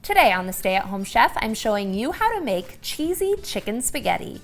Today on the Stay at Home Chef, I'm showing you how to make cheesy chicken spaghetti.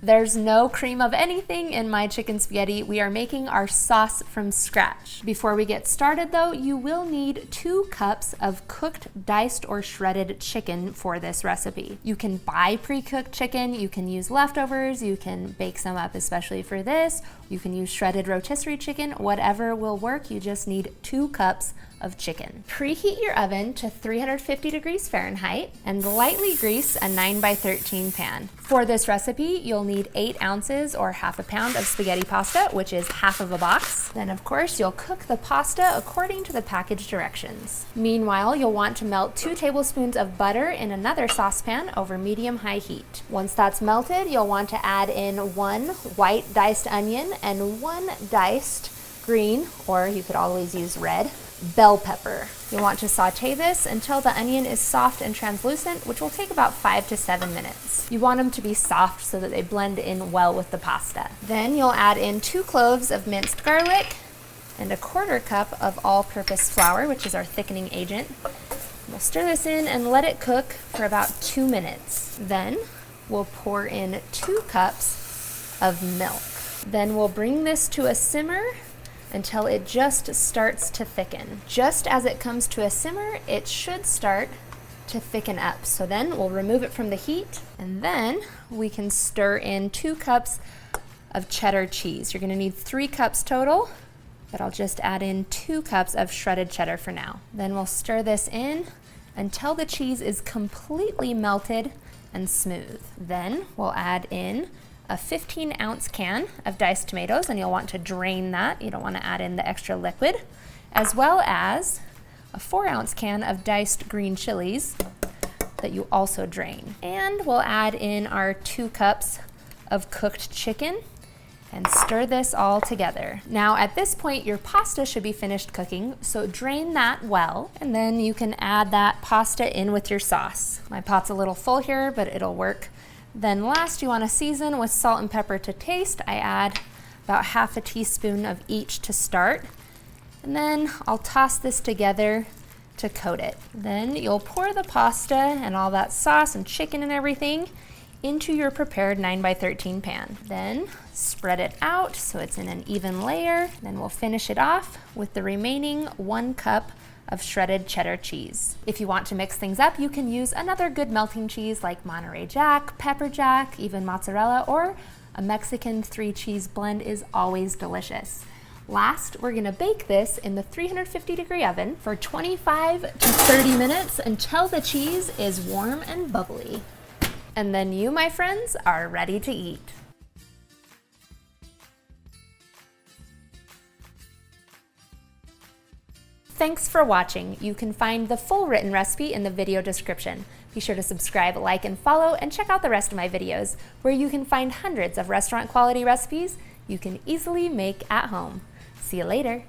There's no cream of anything in my chicken spaghetti. We are making our sauce from scratch. Before we get started though, you will need 2 cups of cooked, diced, or shredded chicken for this recipe. You can buy pre-cooked chicken, you can use leftovers, you can bake some up especially for this, you can use shredded rotisserie chicken, whatever will work. You just need 2 cups of chicken. Preheat your oven to 350 degrees Fahrenheit and lightly grease a 9x13 pan. For this recipe, you'll need 8 ounces or half a pound of spaghetti pasta, which is half of a box. Then of course, you'll cook the pasta according to the package directions. Meanwhile, you'll want to melt 2 tablespoons of butter in another saucepan over medium-high heat. Once that's melted, you'll want to add in 1 white diced onion and 1 diced green, or you could always use red, bell pepper. You'll want to saute this until the onion is soft and translucent, which will take about 5 to 7 minutes. You want them to be soft so that they blend in well with the pasta. Then you'll add in 2 cloves of minced garlic and a 1/4 cup of all-purpose flour, which is our thickening agent. We'll stir this in and let it cook for about 2 minutes. Then we'll pour in 2 cups of milk. Then we'll bring this to a simmer until it just starts to thicken. Just as it comes to a simmer, it should start to thicken up. So then we'll remove it from the heat, and then we can stir in 2 cups of cheddar cheese. You're gonna need 3 cups total, but I'll just add in 2 cups of shredded cheddar for now. Then we'll stir this in until the cheese is completely melted and smooth. Then we'll add in a 15-ounce can of diced tomatoes, and you'll want to drain that. You don't want to add in the extra liquid, as well as a 4-ounce can of diced green chilies that you also drain. And we'll add in our 2 cups of cooked chicken and stir this all together. Now at this point, your pasta should be finished cooking, so drain that well, and then you can add that pasta in with your sauce. My pot's a little full here, but it'll work. Then last, you want to season with salt and pepper to taste. I add about half a teaspoon of each to start. And then I'll toss this together to coat it. Then you'll pour the pasta and all that sauce and chicken and everything into your prepared 9x13 pan. Then spread it out so it's in an even layer. Then we'll finish it off with the remaining 1 cup of shredded cheddar cheese. If you want to mix things up, you can use another good melting cheese like Monterey Jack, pepper jack, even mozzarella, or a Mexican 3-cheese blend is always delicious. Last, we're gonna bake this in the 350-degree oven for 25 to 30 minutes until the cheese is warm and bubbly. And then you, my friends, are ready to eat. Thanks for watching. You can find the full written recipe in the video description. Be sure to subscribe, like, and follow, and check out the rest of my videos, where you can find hundreds of restaurant quality recipes you can easily make at home. See you later.